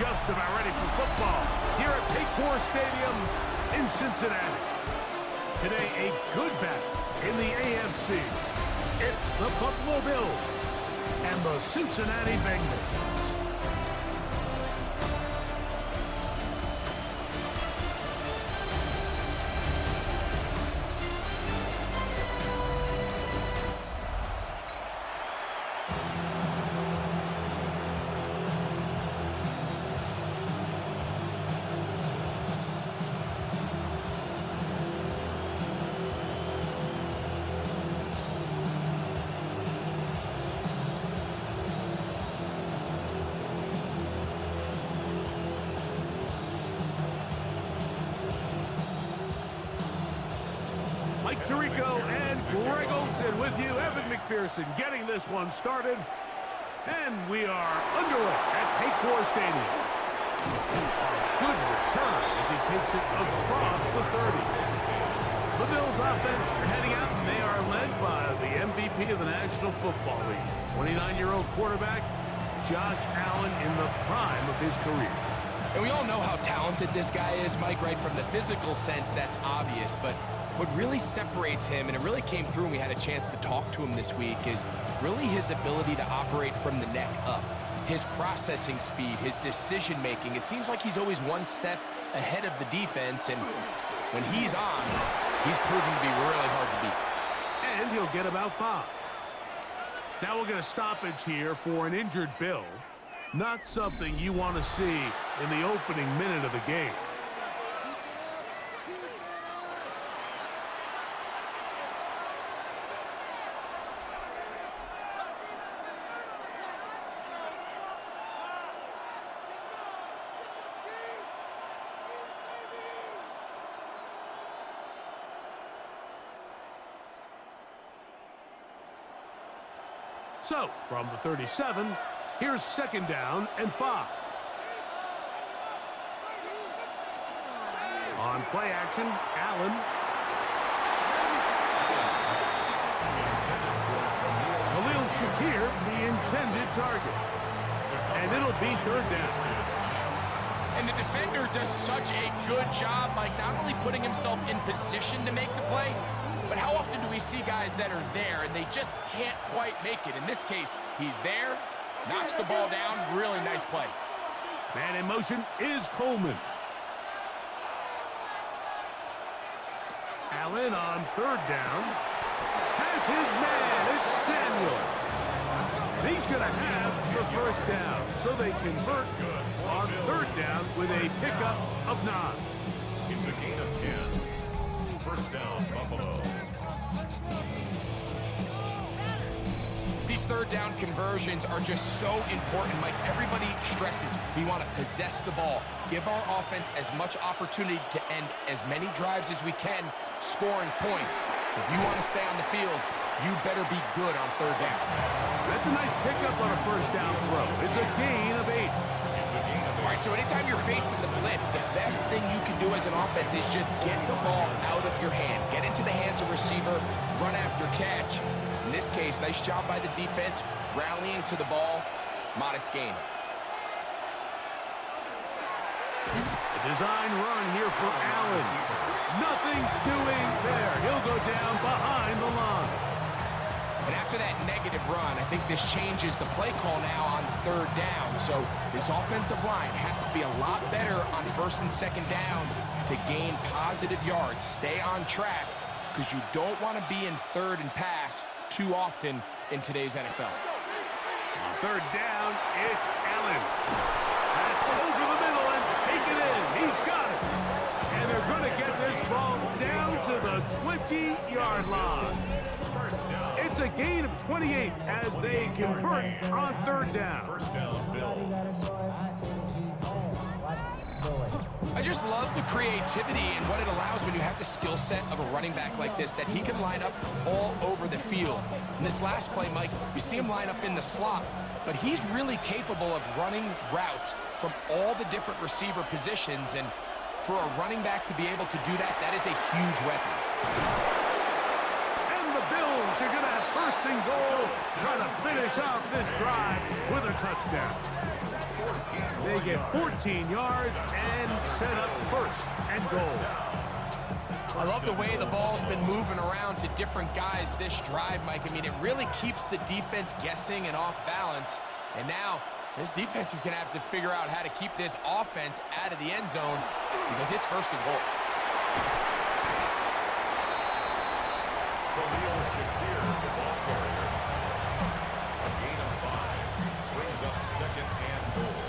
just about ready for football here at Paycor Stadium in Cincinnati. Today, a good battle in the AFC. It's the Buffalo Bills and the Cincinnati Bengals. Mike Tirico and Greg Olsen with you. Evan McPherson getting this one started. And we are underway at Paycor Stadium. Good return as he takes it across the 30. The Bills offense heading out, and they are led by the MVP of the National Football League. 29-year-old quarterback, Josh Allen, in the prime of his career. And we all know how talented this guy is, Mike, right? From the physical sense, that's obvious. But what really separates him, and it really came through when we had a chance to talk to him this week, is really his ability to operate from the neck up. His processing speed, his decision-making. It seems like he's always one step ahead of the defense, and when he's on, he's proven to be really hard to beat. And he'll get about 5. Now we'll get a stoppage here for an injured Bill. Not something you want to see in the opening minute of the game. So, from the 37, here's 2nd down and 5. On play action, Allen. Khalil Shakir, the intended target. And it'll be 3rd down. And the defender does such a good job, Mike, not only putting himself in position to make the play, but how often do we see guys that are there and they just can't quite make it? In this case, he's there, knocks the ball down, really nice play. Man in motion is Coleman. Allen on 3rd down. Has his man, it's Samuel. And he's going to have the 1st down. So they convert on 3rd down with a pickup of 9. It's a gain of 10. 1st down, Buffalo. These 3rd down conversions are just so important, Mike. Everybody stresses we want to possess the ball, give our offense as much opportunity to end as many drives as we can, scoring points. So if you want to stay on the field, you better be good on 3rd down. That's a nice pickup on a 1st down throw. It's a gain of 8. All right, so anytime you're facing the blitz, the best thing you can do as an offense is just get the ball out of your hand. Get into the hands of receiver, run after catch. In this case, nice job by the defense, rallying to the ball, modest gain. A design run here for Allen. Nothing doing there. He'll go down behind the line. And after that negative run, I think this changes the play call now on 3rd down. So this offensive line has to be a lot better on 1st and 2nd down to gain positive yards. Stay on track because you don't want to be in 3rd and pass too often in today's NFL. On 3rd down, it's Allen. That's over the middle and taken in. He's got it. And they're going to get this ball down to the 20-yard line. It's a gain of 28 as they convert on 3rd down. 1st down, Bills. I just love the creativity and what it allows when you have the skill set of a running back like this, that he can line up all over the field. In this last play, Mike, you see him line up in the slot, but he's really capable of running routes from all the different receiver positions, and for a running back to be able to do that, that is a huge weapon. And the Bills are going to have 1st First and goal, trying to finish off this drive with a touchdown. They get 14 yards and set up first and goal. I love the way the ball's been moving around to different guys this drive, Mike. I mean, it really keeps the defense guessing and off balance. And now, this defense is going to have to figure out how to keep this offense out of the end zone because it's first and goal. The ball carrier. A gain of 5 brings up second and goal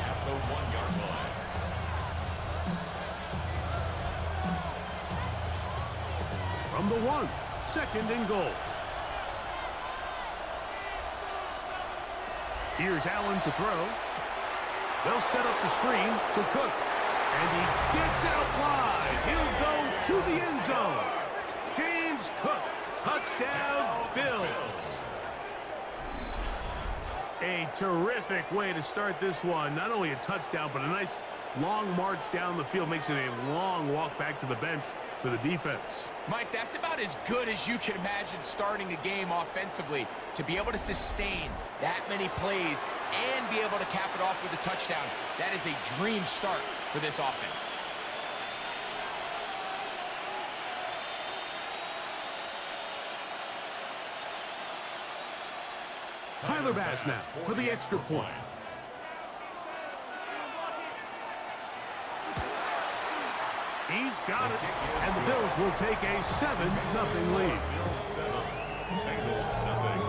at the 1-yard line. From the 1, second and goal. Here's Allen to throw. They'll set up the screen to Cook. And he gets out wide. He'll go to the end zone. James Cook, touchdown Bills. A terrific way to start this one. Not only a touchdown, but a nice long march down the field. Makes it a long walk back to the bench for the defense. Mike, that's about as good as you can imagine starting a game offensively. To be able to sustain that many plays and be able to cap it off with a touchdown, that is a dream start for this offense. Tyler Bass now for the extra point. He's got it, and the Bills will take a 7-0 lead. Bills 7, Bengals nothing.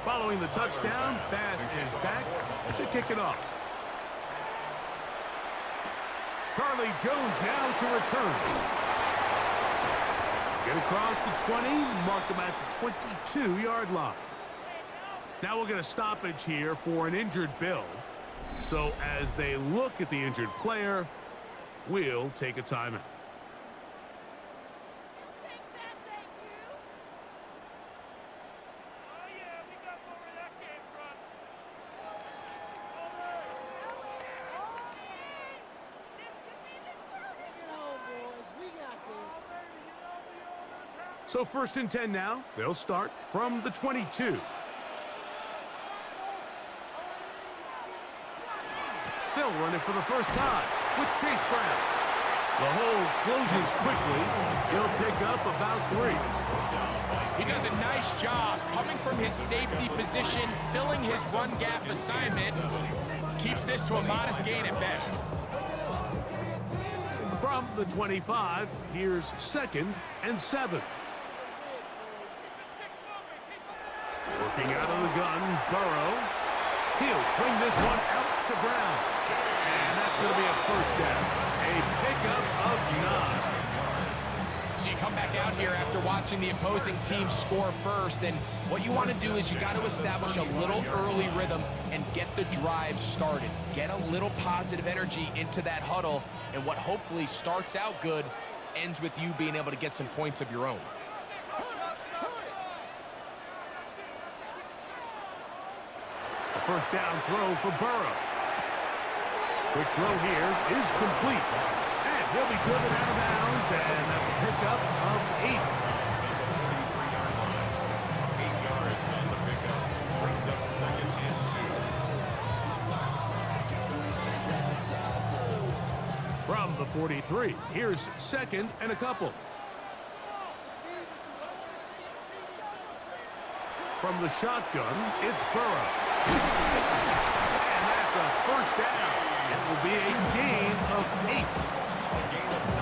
Following the touchdown, Bass is back to kick it off. Charlie Jones now to return. Get across the 20, mark them at the 22-yard line. Now we'll get a stoppage here for an injured Bill. So as they look at the injured player, we'll take a timeout. So first and 10 now. They'll start from the 22. They'll run it for the first time with Chase Brown. The hole closes quickly. He'll pick up about 3. He does a nice job coming from his safety position, filling his run gap assignment. Keeps this to a modest gain at best. From the 25, here's second and 7. Working out of the gun, Burrow. He'll swing this one out to Brown. And that's going to be a first down. A pickup of 9. So you come back out here after watching the opposing team score first, and what you want to do is you got to establish a little early rhythm and get the drive started. Get a little positive energy into that huddle, and what hopefully starts out good ends with you being able to get some points of your own. First down throw for Burrow. Quick throw here is complete. And he'll be driven out of bounds, and that's a pickup of 8. 8 yards on the pickup. Brings up second and 2. From the 43, here's second and a couple. From the shotgun, it's Burrow. And that's a first down. It will be a gain of 8.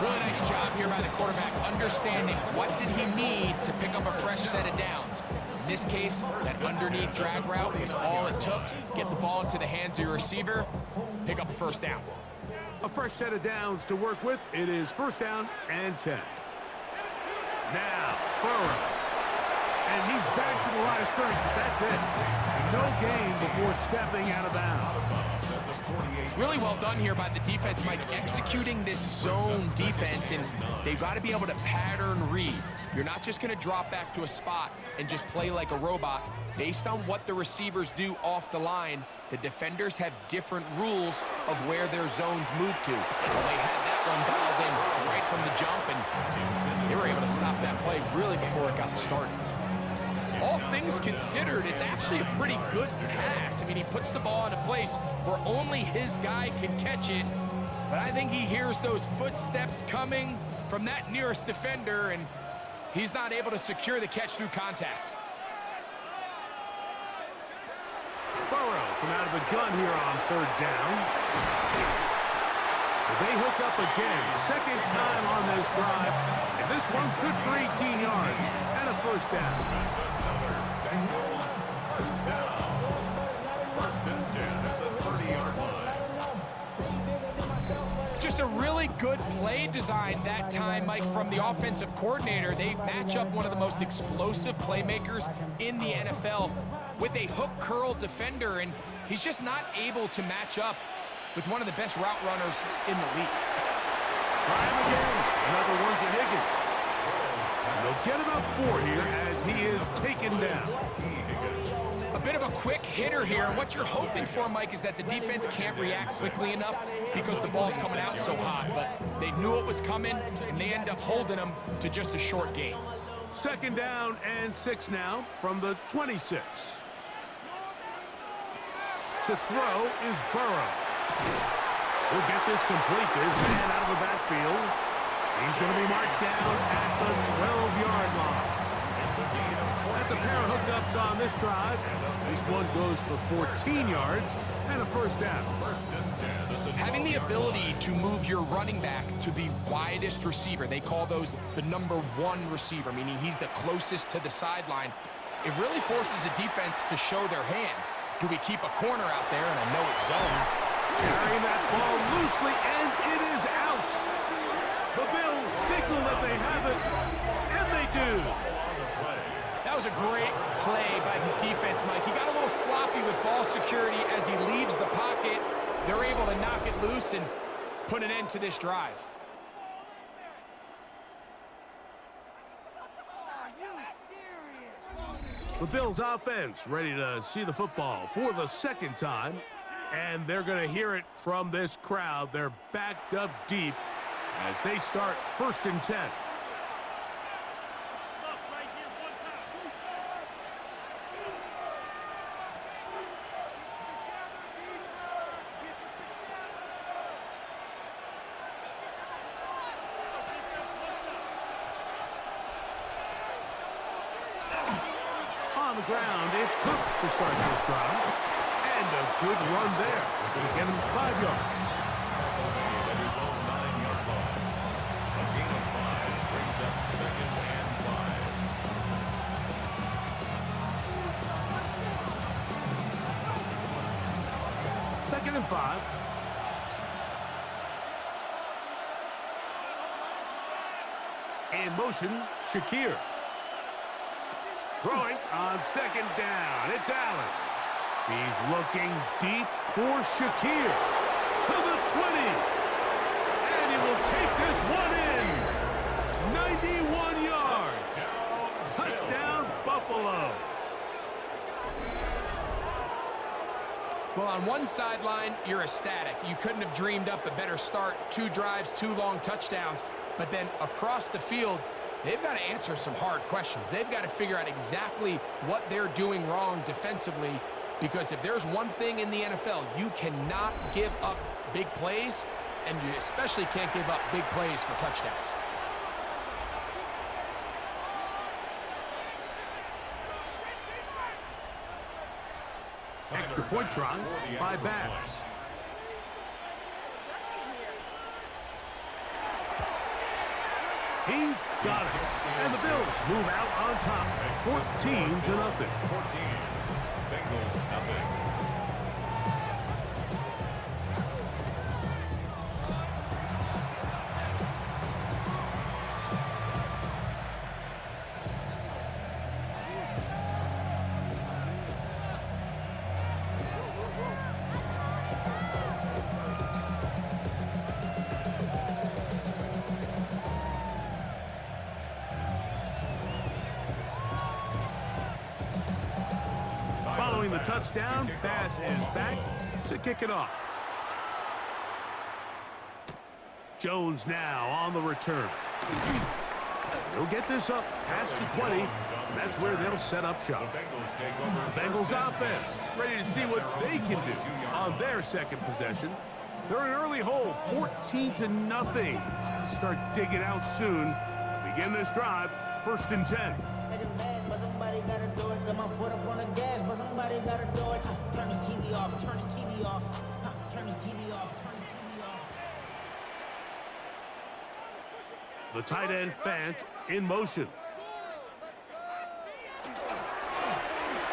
Really nice job here by the quarterback, understanding what did he need to pick up a fresh set of downs. In this case, that underneath drag route was all it took. Get the ball into the hands of your receiver, pick up a first down. A fresh set of downs to work with. It is first down and 10. Now, Burrow. And he's back to lot of strength, but that's it. No gain before stepping out of bounds. Really well done here by the defense, Mike, executing this zone defense, and they've got to be able to pattern read. You're not just going to drop back to a spot and just play like a robot. Based on what the receivers do off the line, the defenders have different rules of where their zones move to. Well, they had that one dialed in right from the jump, and they were able to stop that play really before it got started. All things considered, it's actually a pretty good pass. I mean, he puts the ball in a place where only his guy can catch it, but I think he hears those footsteps coming from that nearest defender, and he's not able to secure the catch through contact. Burrows from out of the gun here on third down. They hook up again, second time on this drive, and this one's good for 18 yards and a first down. Bengals first down. First and 10 at the 30-yard line. Just a really good play design that time, Mike, from the offensive coordinator. They match up one of the most explosive playmakers in the NFL with a hook curl defender, and he's just not able to match up with one of the best route runners in the league. Try him again. Another one to Higgins. And they'll get about 4 here as he is taken down. A bit of a quick hitter here. What you're hoping for, Mike, is that the defense can't react quickly enough because the ball's coming out so hot. But they knew it was coming, and they end up holding them to just a short gain. Second down and 6 now from the 26. To throw is Burrow. He'll get this complete to his man out of the backfield. He's going to be marked down at the 12-yard line. That's a pair of hookups on this drive. This one goes for 14 yards and a first down. Having the ability to move your running back to the widest receiver, they call those the number 1 receiver, meaning he's the closest to the sideline. It really forces a defense to show their hand. Do we keep a corner out there? And I know it's zone. Carrying that ball loosely, and it is out. The Bills signal that they have it, and they do. That was a great play by the defense, Mike. He got a little sloppy with ball security as he leaves the pocket. They're able to knock it loose and put an end to this drive. The Bills offense ready to see the football for the second time, and they're going to hear it from this crowd. They're backed up deep as they start first and 10. On the ground, it's Cook to start this drive. And a good run there. Going to get him 5 yards. At his own 9-yard line. A gain of 5 brings up second and 5. Second and 5. In motion, Shakir. Throwing on second down. It's Allen. He's looking deep for Shakir. To the 20. And he will take this one in. 91 yards. Touchdown, Buffalo. Well, on one sideline, you're ecstatic. You couldn't have dreamed up a better start. 2 drives, 2 long touchdowns. But then across the field, they've got to answer some hard questions. They've got to figure out exactly what they're doing wrong defensively, because if there's one thing in the NFL, you cannot give up big plays, and you especially can't give up big plays for touchdowns. Extra point try by Bass. He's got it. And the Bills move out on top, 14-0. 14. Bengals nothing. the touchdown. Pass is back to kick it off. Jones now on the return. He'll get this up past the 20, and that's where they'll set up shop. The Bengals offense ready to see what they can do on their second possession. They're an early hole, 14-0. Start digging out soon. Begin this drive, 1st and 10. But somebody gotta do it. Got my foot up on the gas, but somebody gotta do it. Turn his TV off, turn his TV off. Turn his TV off, turn his TV off. The tight end Fant in motion.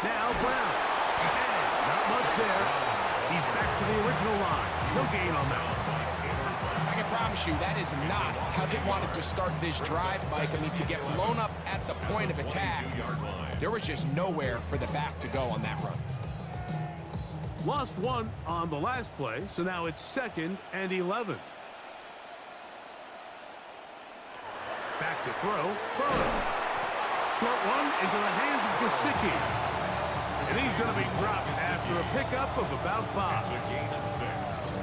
Now Brown. And not much there. He's back to the original line. No gain on that one. I can promise you that is not how they wanted to start this drive, Mike. I mean, to get blown up at the point of attack, there was just nowhere for the back to go on that run. Lost one on the last play, so now it's 2nd and 11. Back to throw. Short one into the hands of Gesicki. And he's going to be dropped after a pickup of about 5.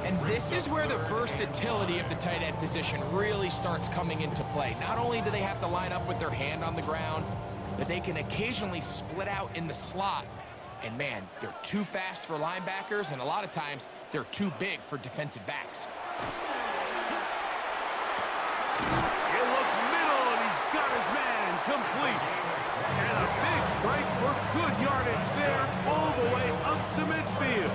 And this is where the versatility of the tight end position really starts coming into play. Not only do they have to line up with their hand on the ground, but they can occasionally split out in the slot. And man, they're too fast for linebackers, and a lot of times they're too big for defensive backs. He'll look middle, and he's got his man complete. And a big strike for good yardage there, all the way up to midfield.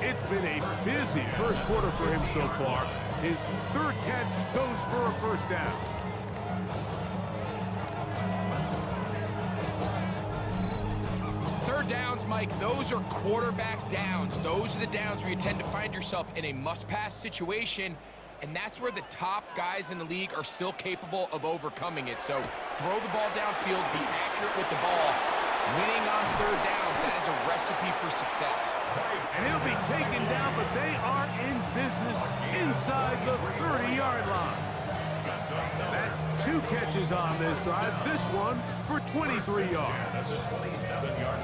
It's been a busy first quarter for him so far. His 3rd catch goes for a 1st down. Third downs, Mike, those are quarterback downs. Those are the downs where you tend to find yourself in a must-pass situation, and that's where the top guys in the league are still capable of overcoming it. So throw the ball downfield, be accurate with the ball. Winning on 3rd downs, that is a recipe for success. And he'll be taken down, but they are in business inside the 30-yard line. That's 2 catches on this drive. This one for 23 yards.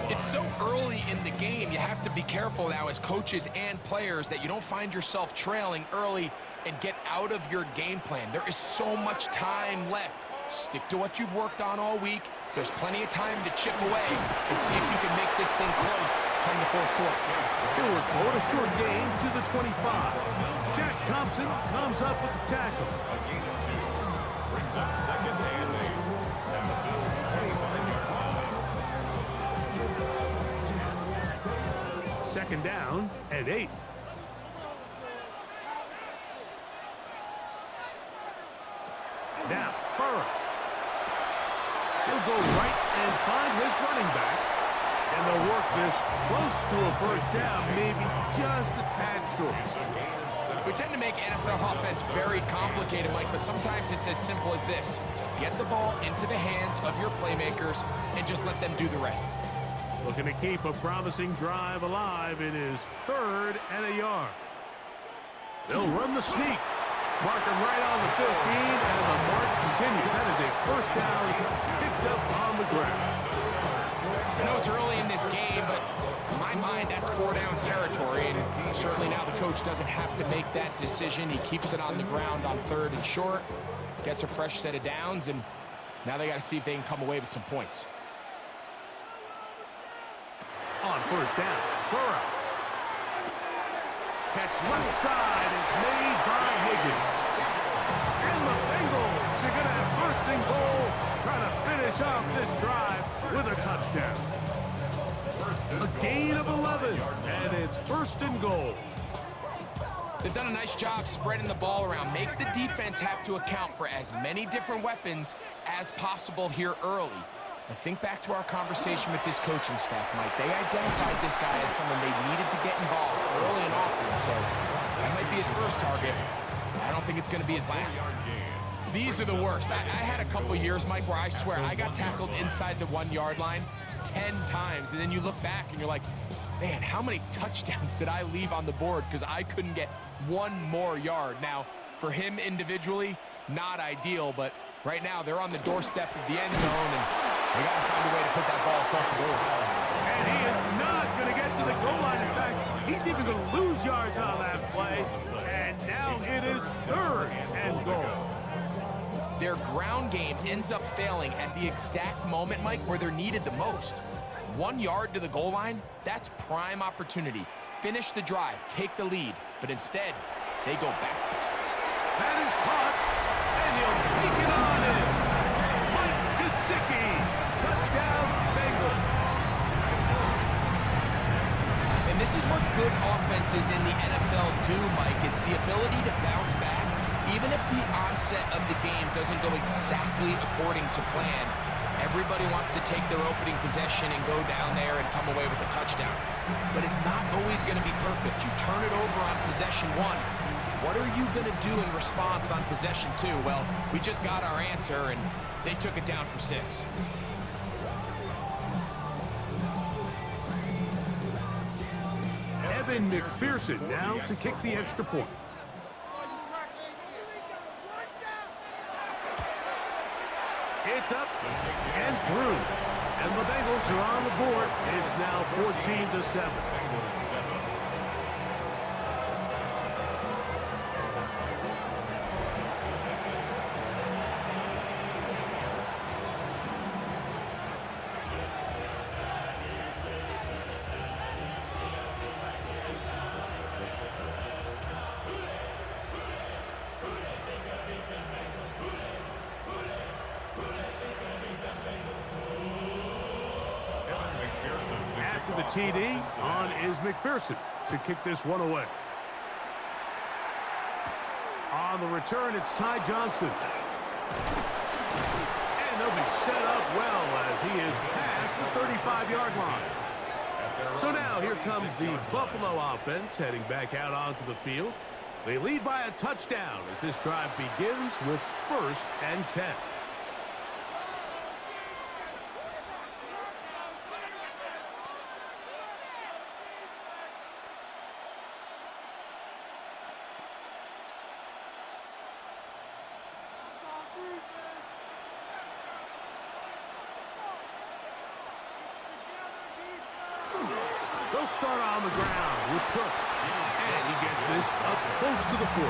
It's so early in the game, you have to be careful now as coaches and players that you don't find yourself trailing early and get out of your game plan. There is so much time left. Stick to what you've worked on all week. There's plenty of time to chip away and see if you can make this thing close come the 4th quarter. He'll record a short gain to the 25. Shaq Thompson comes up with the tackle. A gain of 2. Brings up 2nd and 8. At the Bills' 25-yard line. 2nd down and 8. Now, Burrow. He'll go right and find his running back. And they'll work this close to a 1st down, maybe just a tad short. We tend to make NFL offense very complicated, Mike, but sometimes it's as simple as this. Get the ball into the hands of your playmakers and just let them do the rest. Looking to keep a promising drive alive. It is 3rd and a yard. They'll run the sneak. Mark him right on the 15, and the march continues. That is a 1st down picked up on the ground. I know it's early in this game, but in my mind, that's 4-down territory, and certainly now the coach doesn't have to make that decision. He keeps it on the ground on 3rd and short, gets a fresh set of downs, and now they got to see if they can come away with some points. On 1st down, Burrow. Catch left side is made by Higgins. And the Bengals are going to have 1st and goal, trying to finish off this drive with a touchdown. A gain of 11, and it's 1st and goal. They've done a nice job spreading the ball around. Make the defense have to account for as many different weapons as possible here early. But think back to our conversation with this coaching staff, Mike. They identified this guy as someone they needed to get involved early and often, so that might be his 1st target. I don't think it's going to be his last. These are the worst. I had a couple years, Mike, where I swear I got tackled inside the 1-yard line 10 times, and then you look back and you're like, man, how many touchdowns did I leave on the board because I couldn't get 1 more yard? Now, for him individually, not ideal, but right now they're on the doorstep of the end zone, and they got to find a way to put that ball across the board. And he is not the goal line. In fact, he's even going to lose yards on that play. And now it is 3rd and goal. Their ground game ends up failing at the exact moment, Mike, where they're needed the most. 1 yard to the goal line, that's prime opportunity. Finish the drive, take the lead, but instead, they go backwards. That is caught, and he'll take it on in. Mike Gesicki, touchdown Bengals. And this is what good offenses in the NFL do, Mike. It's the ability to bounce back, even if the onset of the game doesn't go exactly according to plan. Everybody wants to take their opening possession and go down there and come away with a touchdown. But it's not always going to be perfect. You turn it over on possession 1. What are you going to do in response on possession 2? Well, we just got our answer, and they took it down for 6. Evan McPherson now to kick the extra point. It's up and through. And the Bengals are on the board. It's now 14-7. After the TD, on is McPherson to kick this one away. On the return, it's Ty Johnson. And they'll be set up well as he is past the 35-yard line. So now here comes the Buffalo offense heading back out onto the field. They lead by a touchdown as this drive begins with 1st and 10. They'll start on the ground with Cook. And he gets this up close to the 40.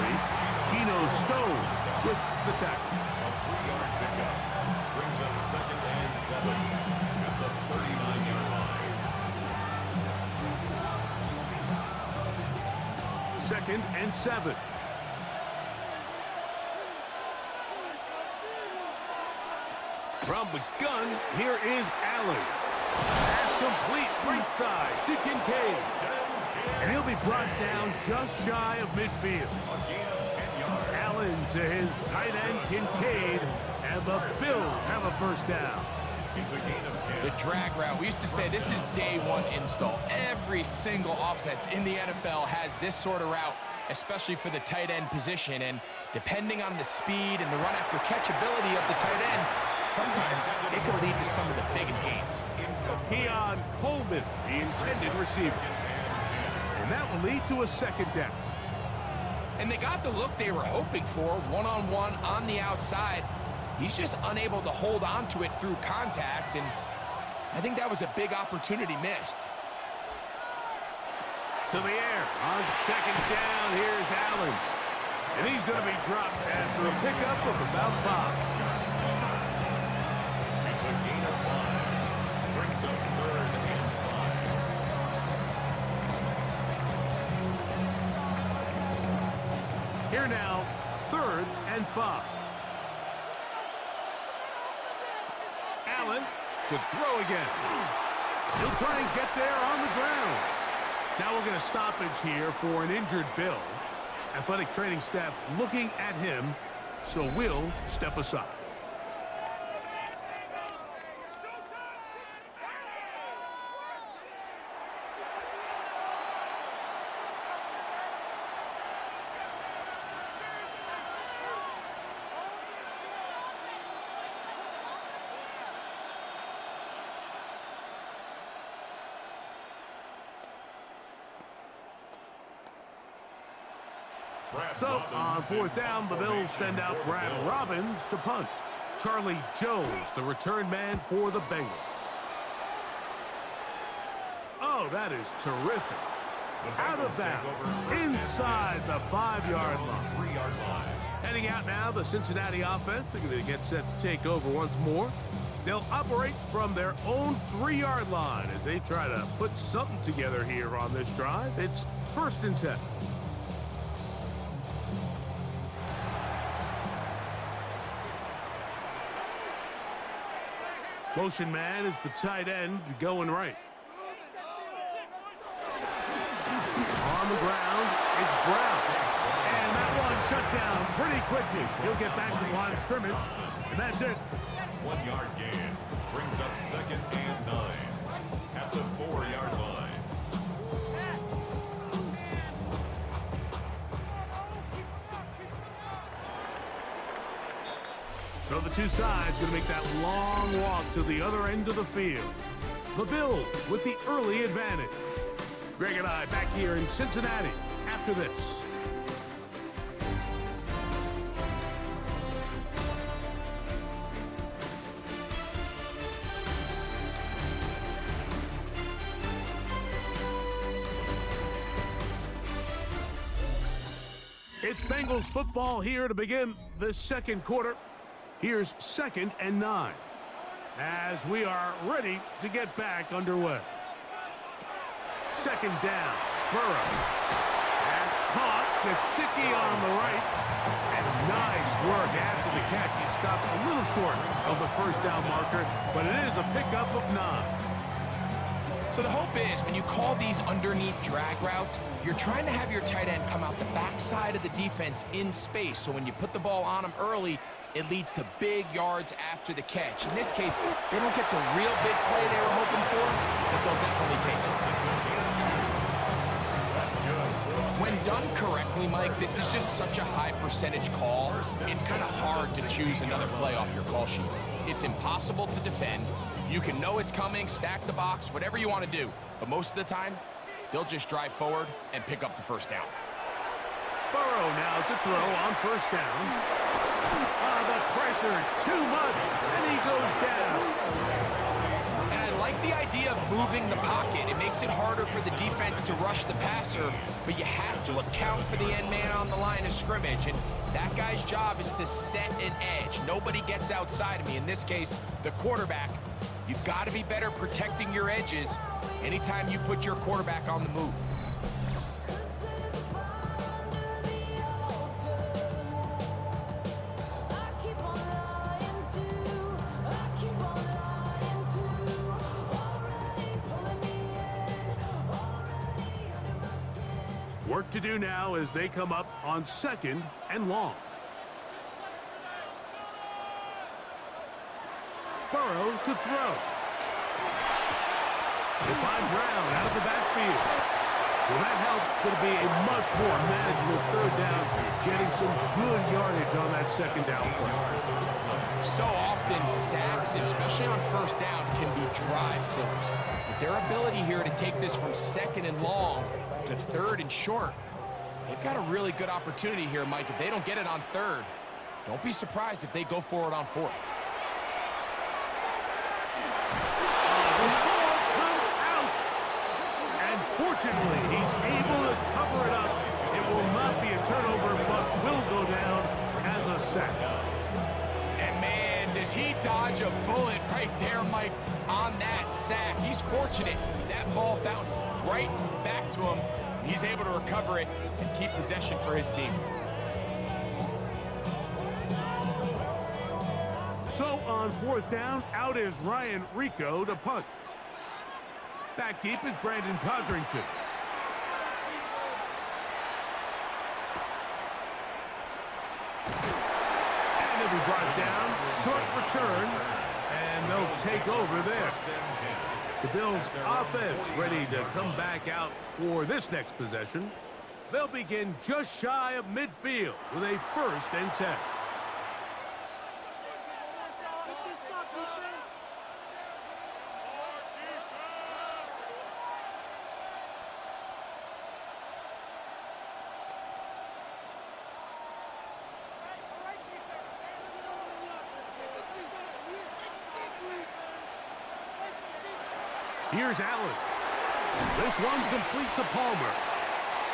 Geno Stone with the tackle. A 3-yard pickup brings up 2nd and 7 at the 39-yard line. 2nd and 7. From the gun, here is Allen. Pass complete, right side to Kincaid. And he'll be brought down just shy of midfield. A gain of 10 yards. Allen to his tight end, Kincaid. And the Bills have a 1st down. It's a gain of 10. The drag route, we used to say this is day 1 install. Every single offense in the NFL has this sort of route, especially for the tight end position. And depending on the speed and the run after catch ability of the tight end, sometimes it can lead to some of the biggest gains. Keon Coleman, the intended receiver. And that will lead to a 2nd down. And they got the look they were hoping for, one-on-one on the outside. He's just unable to hold on to it through contact, and I think that was a big opportunity missed. To the air on 2nd down, here's Allen. And he's going to be dropped after a pickup of about 5. It's a gain of 5. Brings up 3rd and 5. Here now, 3rd and 5. Allen to throw again. He'll try and get there on the ground. Now we're going to stoppage here for an injured Bill. Athletic training staff looking at him, so we'll step aside. So, on 4th down, the Bills send out Brad Robbins to punt. Charlie Jones, the return man for the Bengals. Oh, Oh, that is terrific. Out of bounds, inside the 5-yard line. 3-yard line. Heading out now, the Cincinnati offense. They're going to get set to take over once more. They'll operate from their own 3-yard line as they try to put something together here on this drive. It's 1st and 10. Motion man is the tight end going right. On the ground, it's Brown. And that one shut down pretty quickly. He'll get back to the line of scrimmage, and that's it. 1-yard gain brings up 2nd and 9 at the 4-yard line. So the two sides going to make that long walk to the other end of the field. The Bills with the early advantage. Greg and I back here in Cincinnati after this. It's Bengals football here to begin the 2nd quarter. Here's 2nd and 9 as we are ready to get back underway. 2nd down, Burrow has caught Gesicki on the right, and nice work after the catch. He stopped a little short of the 1st down marker, but it is a pickup of 9. So the hope is when you call these underneath drag routes, you're trying to have your tight end come out the backside of the defense in space. So when you put the ball on him early, it leads to big yards after the catch. In this case, they don't get the real big play they were hoping for, but they'll definitely take it. When done correctly, Mike, this is just such a high percentage call. It's kind of hard to choose another play off your call sheet. It's impossible to defend. You can know it's coming, stack the box, whatever you want to do. But most of the time, they'll just drive forward and pick up the 1st down. Burrow now to throw on 1st down. The pressure, too much, and he goes down. And I like the idea of moving the pocket. It makes it harder for the defense to rush the passer, but you have to account for the end man on the line of scrimmage. And that guy's job is to set an edge. Nobody gets outside of me. In this case, the quarterback. You've got to be better protecting your edges anytime you put your quarterback on the move. Work to do now as they come up on 2nd and long. Burrow to throw. They find Brown out of the backfield. Well, that helps. It's going to be a much more manageable 3rd down, getting some good yardage on that 2nd down play. So often sacks, especially on 1st down, can be drive killers. But their ability here to take this from 2nd and long to 3rd and short, they've got a really good opportunity here, Mike. If they don't get it on 3rd, don't be surprised if they go for it on 4th. Fortunately, he's able to cover it up. It will not be a turnover, but will go down as a sack. And man, does he dodge a bullet right there, Mike, on that sack. He's fortunate. That ball bounced right back to him. He's able to recover it and keep possession for his team. So on 4th down, out is Ryan Rico to punt. Back deep is Brandon Codrington. And he'll be brought down. Short return. And they'll take over there. The Bills offense ready to come back out for this next possession. They'll begin just shy of midfield with a 1st and 10. Here's Allen. This one complete to Palmer.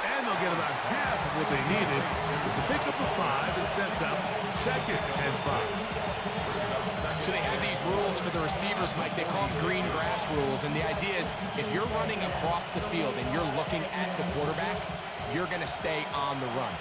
And they'll get about half of what they needed. It's a pickup of 5 and sets up 2nd and 5. So they have these rules for the receivers, Mike. They call them green grass rules. And the idea is if you're running across the field and you're looking at the quarterback, you're going to stay on the run.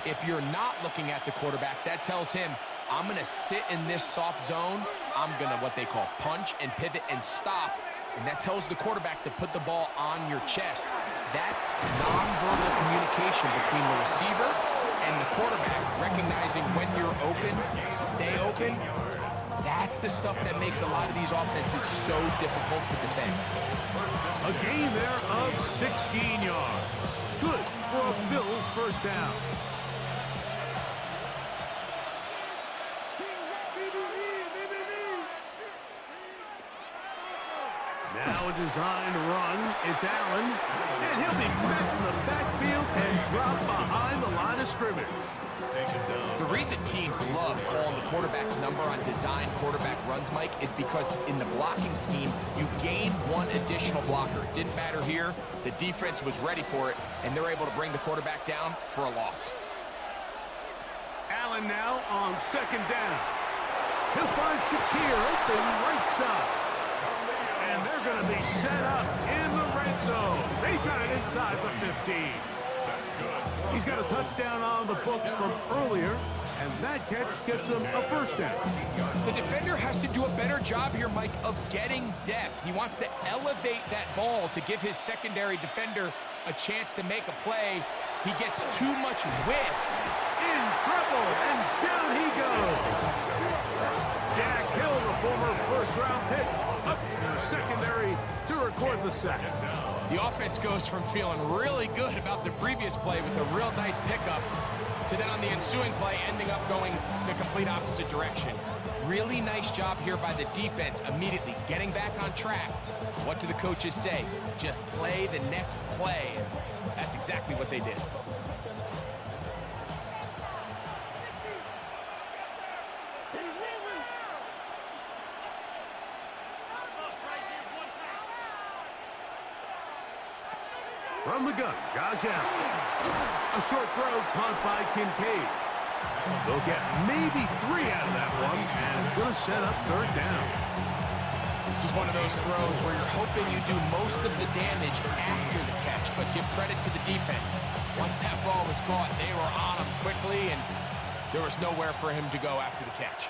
If you're not looking at the quarterback, that tells him, I'm going to sit in this soft zone. I'm going to what they call punch and pivot and stop. And that tells the quarterback to put the ball on your chest. That nonverbal communication between the receiver and the quarterback, recognizing when you're open, stay open, that's the stuff that makes a lot of these offenses so difficult to defend. A gain there of 16 yards. Good for a Bills first down. Now a designed run. It's Allen. And he'll be met in the backfield and dropped behind the line of scrimmage. The reason teams love calling the quarterback's number on design quarterback runs, Mike, is because in the blocking scheme, you gain one additional blocker. It didn't matter here. The defense was ready for it, and they're able to bring the quarterback down for a loss. Allen now on 2nd down. He'll find Shakir open right side. And they're going to be set up in the red zone. They've got it inside the 15. He's got a touchdown on the books from earlier, and that catch gets him a first down. The defender has to do a better job here, Mike, of getting depth. He wants to elevate that ball to give his secondary defender a chance to make a play. He gets too much width. In trouble, and down he goes. Jack Hill, the former first-round pick, up in the secondary to record the sack. The offense goes from feeling really good about the previous play with a real nice pickup to then on the ensuing play ending up going the complete opposite direction. Really nice job here by the defense, immediately getting back on track. What do the coaches say? Just play the next play. And that's exactly what they did. From the gun, Josh Allen. A short throw caught by Kincaid. They'll get maybe 3 out of that one, and it's going to set up 3rd down. This is one of those throws where you're hoping you do most of the damage after the catch, but give credit to the defense. Once that ball was caught, they were on him quickly, and there was nowhere for him to go after the catch.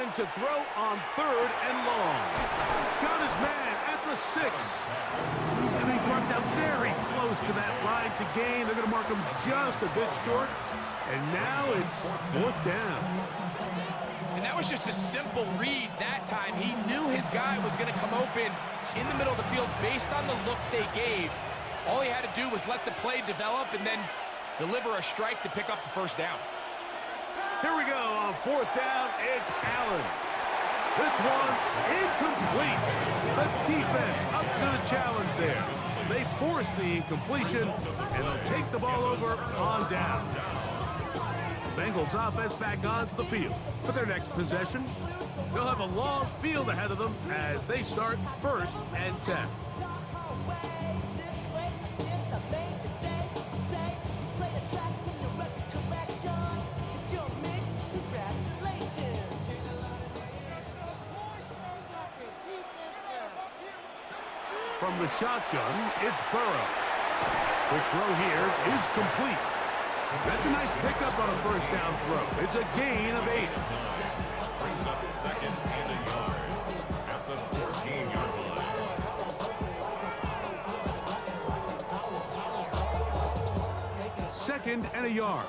To throw on 3rd and long. Got his man at the 6. He's going to be brought down very close to that line to gain. They're going to mark him just a bit short. And now it's 4th down. And that was just a simple read that time. He knew his guy was going to come open in the middle of the field based on the look they gave. All he had to do was let the play develop and then deliver a strike to pick up the first down. Here we go on 4th down. It's Allen. This one incomplete. The defense up to the challenge there. They force the incompletion, and they'll take the ball over on down. The Bengals offense back onto the field for their next possession. They'll have a long field ahead of them as they start 1st and 10. From the shotgun, it's Burrow. The throw here is complete. That's a nice pickup on a first down throw. It's a gain of 8. Brings up 2nd and a yard at the 14-yard line. 2nd and a yard.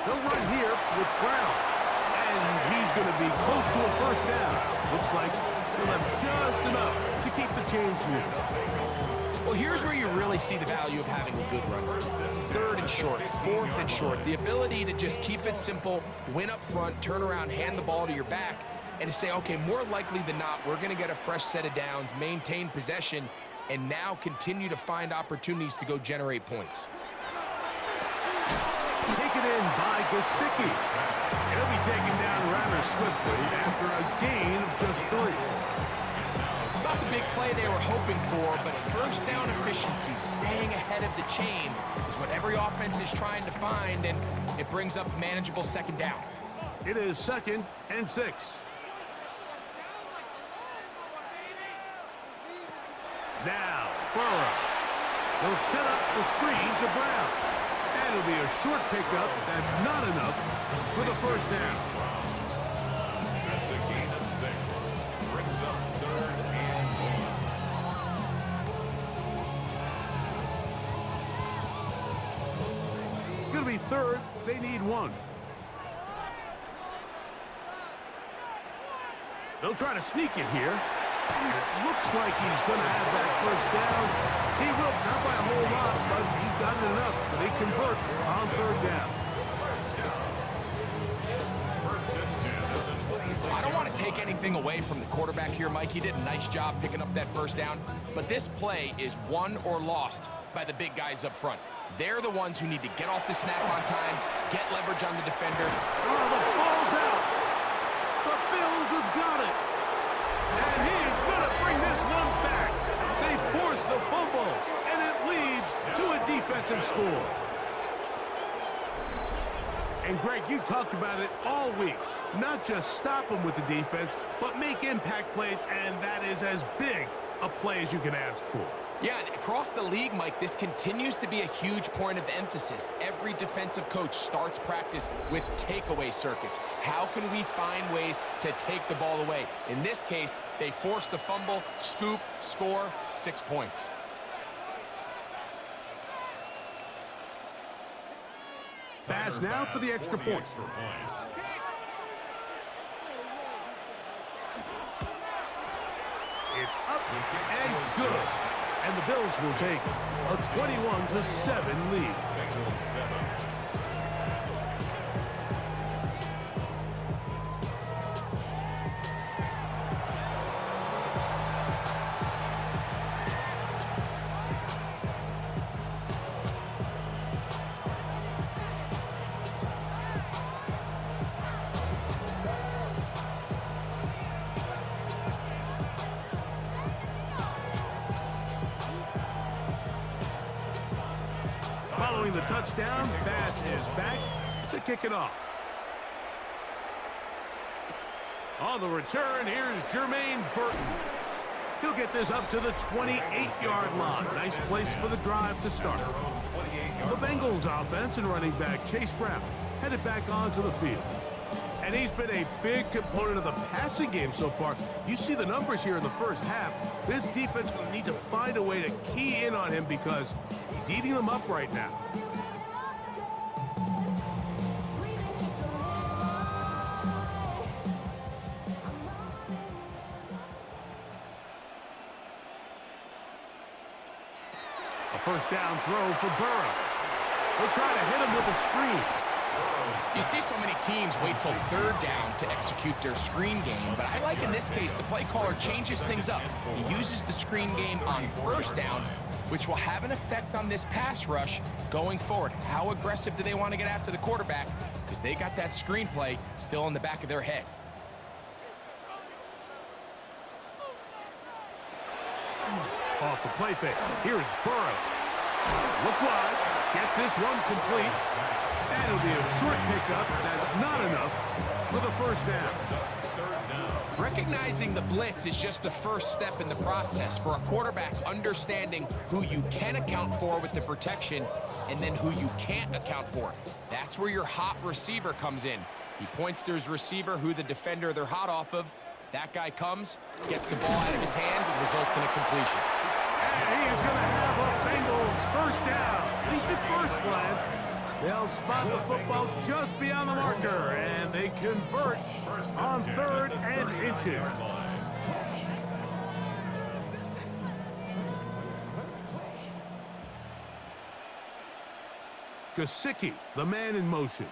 They'll run here with Brown. And he's going to be close to a first down. Looks like he'll have just enough to keep the chains moving. Well, here's where you really see the value of having a good runner. 3rd and short, 4th and short. The ability to just keep it simple, win up front, turn around, hand the ball to your back, and to say, okay, more likely than not, we're going to get a fresh set of downs, maintain possession, and now continue to find opportunities to go generate points. Taken in by Gesicki. He'll be taken down rather swiftly after a gain of just 3. It's not the big play they were hoping for, but first down efficiency, staying ahead of the chains, is what every offense is trying to find, and it brings up a manageable second down. It is 2nd and 6. Now, Burrow. He'll set up the screen to Brown. And it'll be a short pickup that's not enough for the first down. That's a gain of 6. Brings up 3rd and 1. It's going to be 3rd. They need 1. They'll try to sneak it here. It looks like he's going to have that first down. He will, not by a whole lot, but he's gotten enough. They convert on 3rd down. First and 10 of the 26. I don't want to take anything away from the quarterback here, Mike. He did a nice job picking up that first down, but this play is won or lost by the big guys up front. They're the ones who need to get off the snap on time, get leverage on the defender. Oh, the ball's out. The Bills have got it. And he's going to bring this one back. They force the fumble, and it leads to a defensive score. And, Greg, you talked about it all week. Not just stop them with the defense, but make impact plays, and that is as big a play as you can ask for. Yeah, and across the league, Mike, this continues to be a huge point of emphasis. Every defensive coach starts practice with takeaway circuits. How can we find ways to take the ball away? In this case, they force the fumble, scoop, score, 6 points. Pass now for the extra point. It's up and good. And the Bills will take a 21-7 lead. Bengals 7. Following the touchdown, Bass is back to kick it off. On the return, here's Jermaine Burton. He'll get this up to the 28-yard line. Nice place for the drive to start. The Bengals offense and running back Chase Brown headed back onto the field. And he's been a big component of the passing game so far. You see the numbers here in the first half. This defense will need to find a way to key in on him because he's eating them up right now. A first down throw for Burrow. They'll try to hit him with a screen. You see so many teams wait till 3rd down to execute their screen game, but I like in this case the play caller changes things up. He uses the screen game on 1st down, which will have an effect on this pass rush going forward. How aggressive do they want to get after the quarterback? Because they got that screen play still in the back of their head. Off the play fake. Here's Burrow. Look wide. Get this one complete. And it'll be a short pickup. That's not enough for the first down. Recognizing the blitz is just the first step in the process for a quarterback understanding who you can account for with the protection and then who you can't account for. That's where your hot receiver comes in. He points to his receiver who the defender they're hot off of. That guy comes, gets the ball out of his hand, and results in a completion. And he is going to have a Bengals first down. At least at first glance. They'll spot the football just beyond the marker, and they convert on 3rd and inches. Gesicki, the man in motion.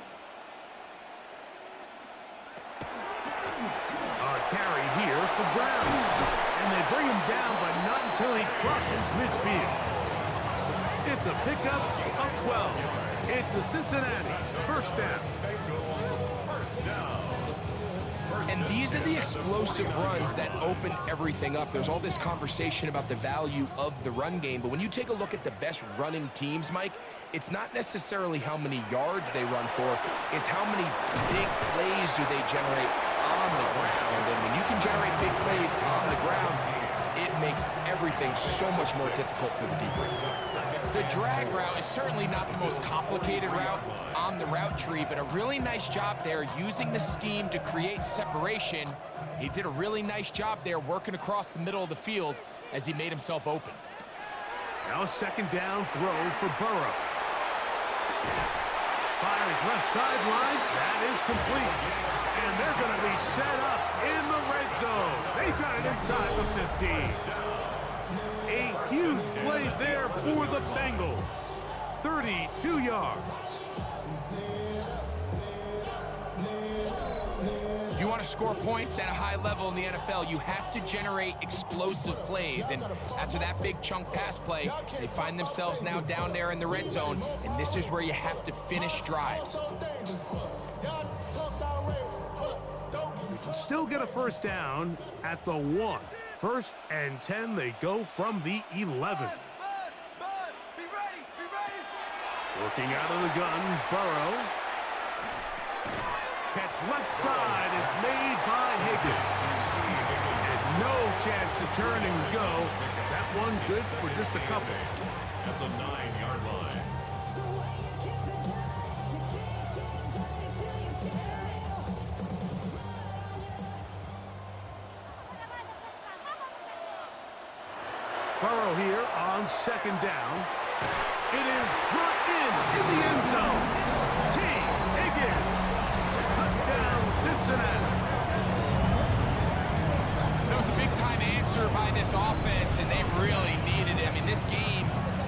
A carry here for Brown. And they bring him down, but not until he crosses midfield. That's a pickup of 12. It's a Cincinnati first down. First down. And these are the explosive runs that open everything up. There's all this conversation about the value of the run game, but when you take a look at the best running teams, Mike, it's not necessarily how many yards they run for, it's how many big plays do they generate on the ground. And when you can generate big plays on the ground, it makes everything so much more difficult for the defense. The drag route is certainly not the most complicated route on the route tree, but a really nice job there using the scheme to create separation. He did a really nice job there working across the middle of the field as he made himself open. Now a second down throw for Burrow. Fires left sideline. That is complete. And they're going to be set up in the red zone. They've got it inside the 15. A huge play there for the Bengals. 32 yards. If you want to score points at a high level in the NFL, you have to generate explosive plays. And after that big chunk pass play, they find themselves now down there in the red zone. And this is where you have to finish drives. Still get a first down at the 1. First and 10, they go from the 11. Working out of the gun, Burrow. Catch left side is made by Higgins. And no chance to turn and go. That one good for just a couple. At the 9-yard line. Burrow here on second down. It is brought in the end zone. T. Higgins. Touchdown, Cincinnati. That was a big-time answer by this offense, and they really needed it. I mean, this game,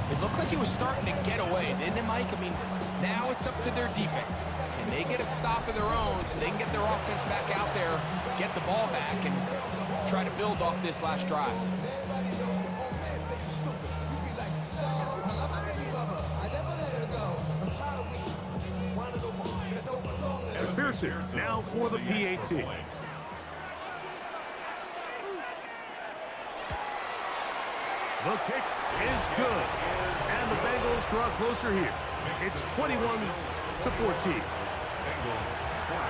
it looked like it was starting to get away, didn't it, Mike? I mean, now it's up to their defense. Can they get a stop of their own so they can get their offense back out there, get the ball back, and try to build off this last drive? McPherson now for the PAT. The kick is good. And the Bengals draw closer here. It's 21-14. Bengals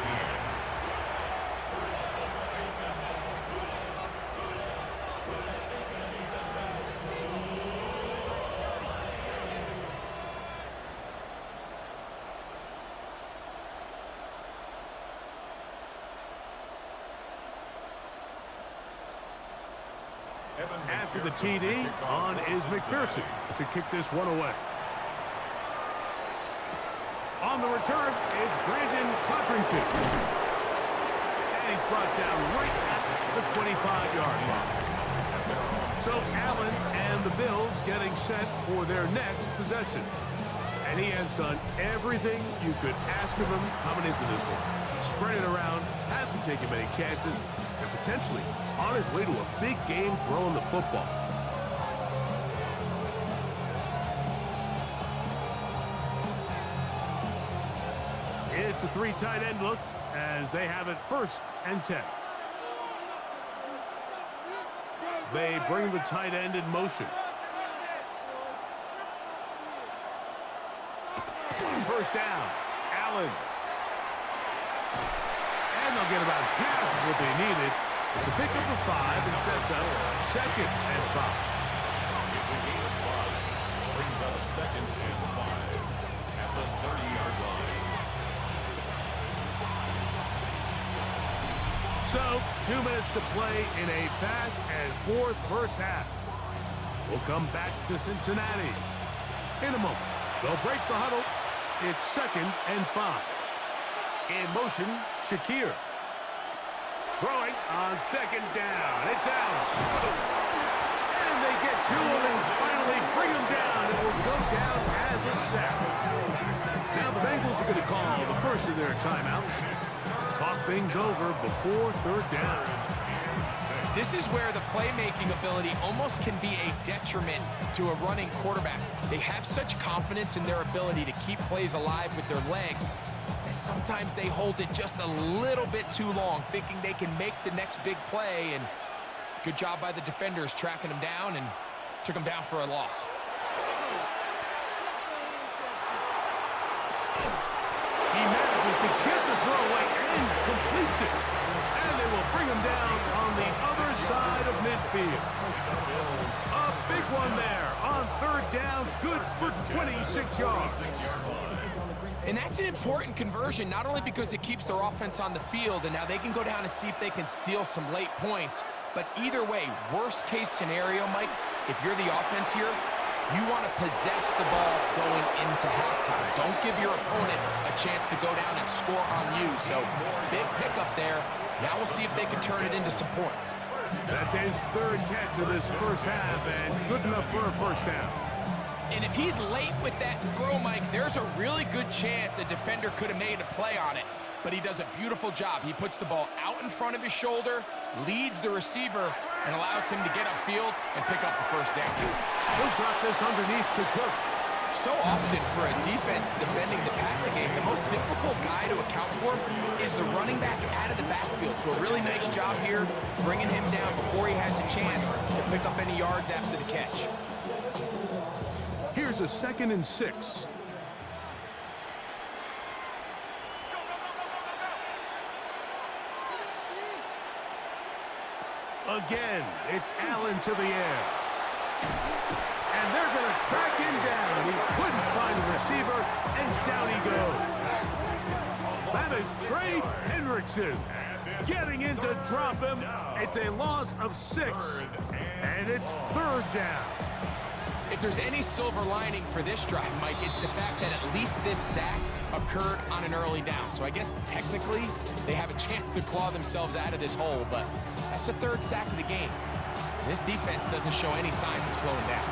14. After the TD, on is McPherson to kick this one away. On the return, it's Brandon Codrington. And he's brought down right at the 25-yard line. So Allen and the Bills getting set for their next possession. And he has done everything you could ask of him coming into this one. He's spread it around, hasn't taken many chances, and potentially on his way to a big game throwing the football. It's a 3 tight end look as they have it first and 10. They bring the tight end in motion. First down, Allen. And they'll get about half of what they needed. It's a pickup of 5 and sets up second and 5. It's a gain of 5. Brings up second and 5 at the 30-yard line. So, 2 minutes to play in a back and forth first half. We'll come back to Cincinnati in a moment. They'll break the huddle. It's second and 5. In motion, Shakir. Throwing on second down. It's Allen. And they get to him and finally bring him down. It will go down as a sack. Now the Bengals are going to call the first of their timeouts. Talk things over before third down. This is where the playmaking ability almost can be a detriment to a running quarterback. They have such confidence in their ability to keep plays alive with their legs that sometimes they hold it just a little bit too long, thinking they can make the next big play, and good job by the defenders tracking them down and took them down for a loss. He manages to get the throw away and completes it. And they will bring him down on the other side of midfield. A big one there on third down, good for 26 yards. And that's an important conversion, not only because it keeps their offense on the field, and now they can go down and see if they can steal some late points, but either way, worst case scenario, Mike, if you're the offense here, you want to possess the ball going into halftime. Don't give your opponent a chance to go down and score on you. So, big pickup there. Now we'll see if they can turn it into some points. That's his third catch of this first half, and good enough for a first down. And if he's late with that throw, Mike, there's a really good chance a defender could have made a play on it. But he does a beautiful job. He puts the ball out in front of his shoulder, leads the receiver, and allows him to get upfield and pick up the first down. He'll drop this underneath to Cook. So often for a defense defending the passing game, the most difficult guy to account for is the running back out of the backfield. So a really nice job here, bringing him down before he has a chance to pick up any yards after the catch. Here's a 2nd and 6. Again, it's Allen to the air. And they're going to track him down. He couldn't find a receiver, and down he goes. That is Trey Hendrickson getting in to drop him. It's a loss of 6, and it's 3rd down. If there's any silver lining for this drive, Mike, it's the fact that at least this sack occurred on an early down. So I guess technically they have a chance to claw themselves out of this hole, but that's the 3rd sack of the game. This defense doesn't show any signs of slowing down.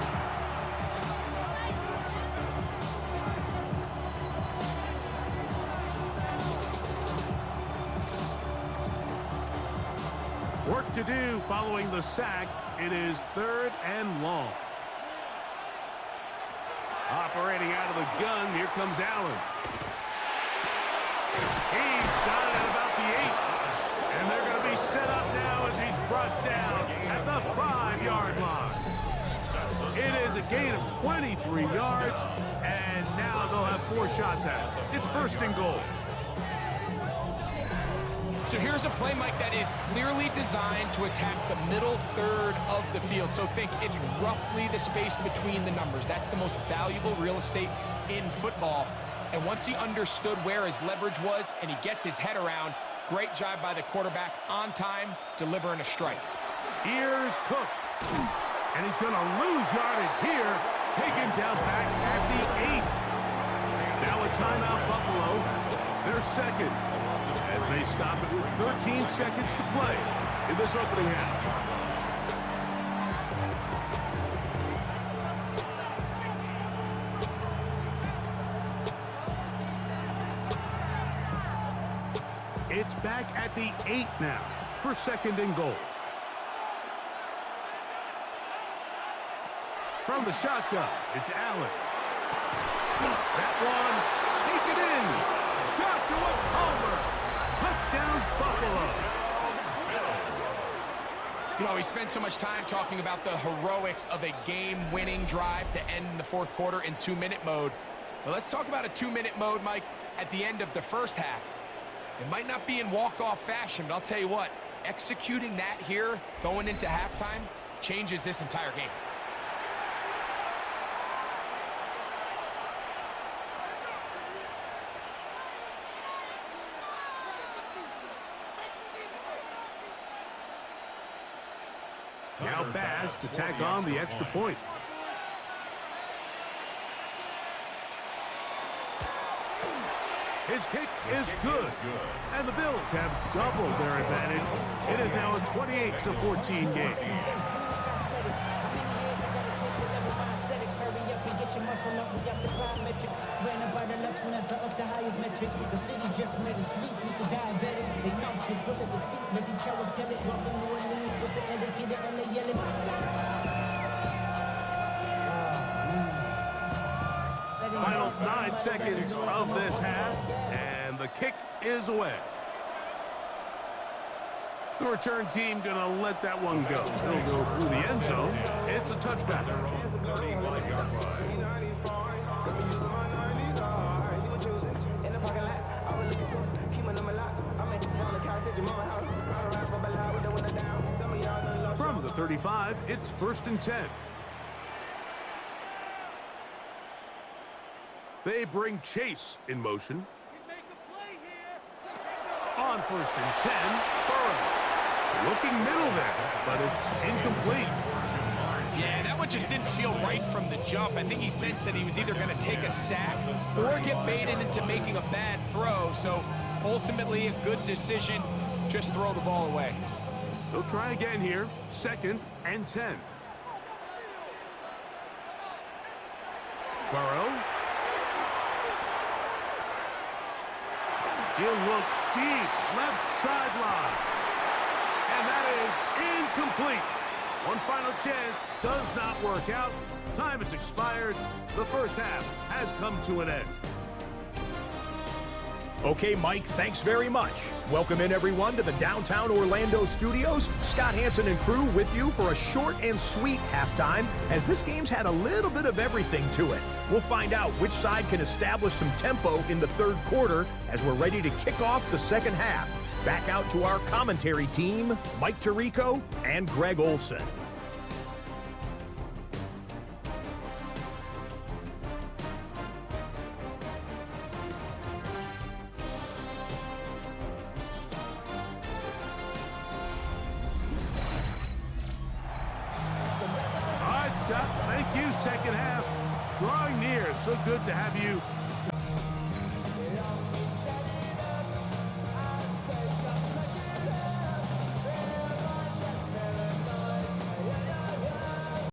Work to do following the sack. It is 3rd and long. Operating out of the gun, here comes Allen. He's got it at about the 8. And they're going to be set up now as he's brought down at the 5-yard line. It is a gain of 23 yards, and now they'll have 4 shots at it. It's 1st and goal. So here's a play, Mike, that is clearly designed to attack the middle 3rd of the field. So think it's roughly the space between the numbers. That's the most valuable real estate in football. And once he understood where his leverage was and he gets his head around, great job by the quarterback on time, delivering a strike. Here's Cook. And he's going to lose yardage here. Taken down back at the 8. Now a timeout, Buffalo. They're 2nd. As they stop it with 13 seconds to play in this opening half. It's back at the 8 now for 2nd and goal. From the shotgun, it's Allen. That one, take it in. Joshua Palmer. Touchdown, Buffalo. You know, we spent so much time talking about the heroics of a game-winning drive to end the 4th quarter in 2-minute mode. But let's talk about a 2-minute mode, Mike, at the end of the first half. It might not be in walk-off fashion, but I'll tell you what, executing that here going into halftime changes this entire game. Now Baz to tack on the extra point. His kick is good. And the Bills have doubled their advantage. It is now a 28-14 game. Up the highest metric. The city just made a sweet. People diabetic. They know full of the seat. Let these cowards tell it. Welcome to New Orleans with the Final 9 seconds of this half, and the kick is away. The return team gonna let that one go. It'll go through the end zone. It's a touchback. Their own 35-yard line. From the 35, it's 1st and 10. They bring Chase in motion. On 1st and 10, Burrow. Looking middle there, but it's incomplete. Yeah, that one just didn't feel right from the jump. I think he sensed that he was either going to take a sack or get baited into making a bad throw. So ultimately a good decision, just throw the ball away. They'll try again here, 2nd and 10. Burrow. He'll look deep, left sideline. And that is incomplete. One final chance does not work out. Time has expired. The first half has come to an end. Okay, Mike, thanks very much. Welcome in, everyone, to the downtown Orlando studios. Scott Hansen and crew with you for a short and sweet halftime, as this game's had a little bit of everything to it. We'll find out which side can establish some tempo in the third quarter as we're ready to kick off the second half. Back out to our commentary team, Mike Tirico and Greg Olson. All right, Scott, thank you. Second half drawing near. So good to have you